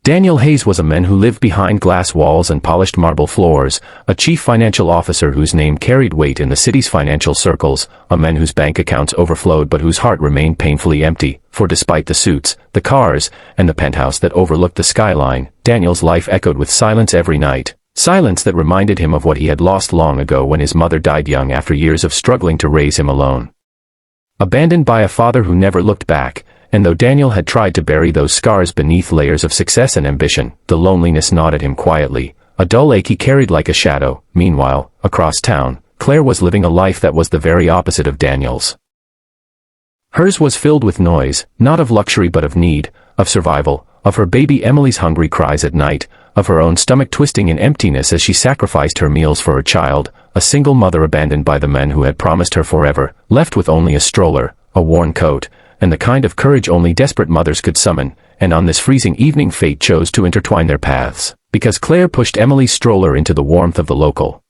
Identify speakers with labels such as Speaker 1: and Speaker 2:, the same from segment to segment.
Speaker 1: Daniel Hayes was a man who lived behind glass walls and polished marble floors, a chief financial officer whose name carried weight in the city's financial circles, a man whose bank accounts overflowed but whose heart remained painfully empty, for despite the suits, the cars, and the penthouse that overlooked the skyline, Daniel's life echoed with silence every night. Silence that reminded him of what he had lost long ago when his mother died young after years of struggling to raise him alone. Abandoned by a father who never looked back, and though Daniel had tried to bury those scars beneath layers of success and ambition, the loneliness gnawed at him quietly, a dull ache he carried like a shadow. Meanwhile, across town, Claire was living a life that was the very opposite of Daniel's. Hers was filled with noise, not of luxury but of need, of survival, of her baby Emily's hungry cries at night, of her own stomach twisting in emptiness as she sacrificed her meals for her child, a single mother abandoned by the men who had promised her forever, left with only a stroller, a worn coat, and the kind of courage only desperate mothers could summon. And on this freezing evening fate chose to intertwine their paths, because Claire pushed Emily's stroller into the warmth of the local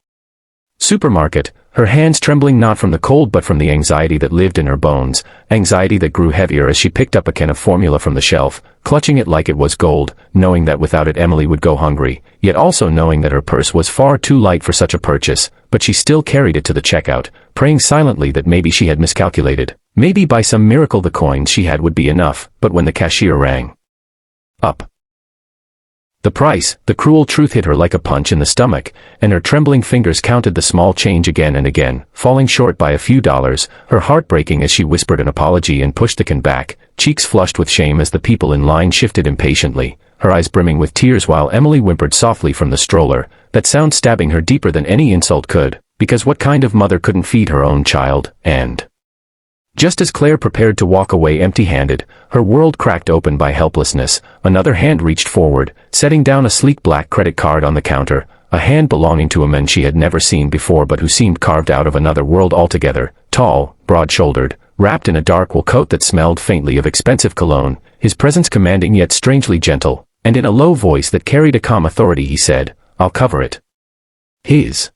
Speaker 1: supermarket, her hands trembling not from the cold but from the anxiety that lived in her bones, anxiety that grew heavier as she picked up a can of formula from the shelf, clutching it like it was gold, knowing that without it Emily would go hungry, yet also knowing that her purse was far too light for such a purchase, but she still carried it to the checkout, praying silently that maybe she had miscalculated. Maybe by some miracle the coins she had would be enough, but when the cashier rang up the price, the cruel truth hit her like a punch in the stomach, and her trembling fingers counted the small change again and again, falling short by a few dollars, her heart breaking as she whispered an apology and pushed the can back, cheeks flushed with shame as the people in line shifted impatiently, her eyes brimming with tears while Emily whimpered softly from the stroller, that sound stabbing her deeper than any insult could, because what kind of mother couldn't feed her own child? And just as Claire prepared to walk away empty-handed, her world cracked open by helplessness, another hand reached forward, setting down a sleek black credit card on the counter, a hand belonging to a man she had never seen before but who seemed carved out of another world altogether, tall, broad-shouldered, wrapped in a dark wool coat that smelled faintly of expensive cologne, his presence commanding yet strangely gentle, and in a low voice that carried a calm authority he said, "I'll cover it." His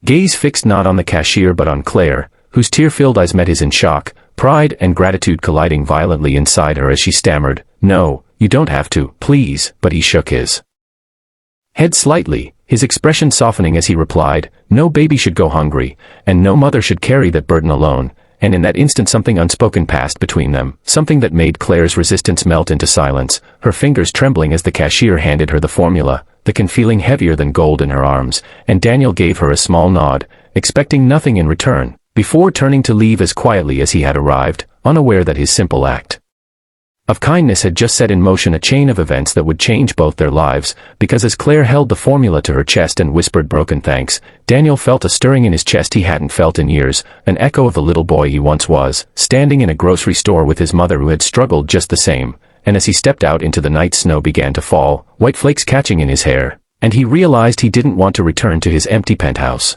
Speaker 1: gaze fixed not on the cashier but on Claire, whose tear-filled eyes met his in shock, pride and gratitude colliding violently inside her as she stammered, "No, you don't have to, please," but he shook his head slightly, his expression softening as he replied, "No baby should go hungry, and no mother should carry that burden alone," and in that instant something unspoken passed between them, something that made Claire's resistance melt into silence, her fingers trembling as the cashier handed her the formula, the can feeling heavier than gold in her arms, and Daniel gave her a small nod, expecting nothing in return, before turning to leave as quietly as he had arrived, unaware that his simple act of kindness had just set in motion a chain of events that would change both their lives, because as Claire held the formula to her chest and whispered broken thanks, Daniel felt a stirring in his chest he hadn't felt in years, an echo of the little boy he once was, standing in a grocery store with his mother who had struggled just the same, and as he stepped out into the night snow began to fall, white flakes catching in his hair, and he realized he didn't want to return to his empty penthouse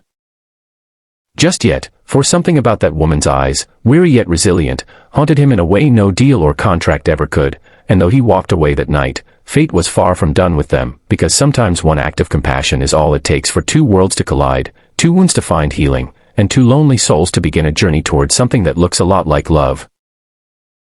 Speaker 1: just yet, for something about that woman's eyes, weary yet resilient, haunted him in a way no deal or contract ever could, and though he walked away that night, fate was far from done with them, because sometimes one act of compassion is all it takes for two worlds to collide, two wounds to find healing, and two lonely souls to begin a journey toward something that looks a lot like love.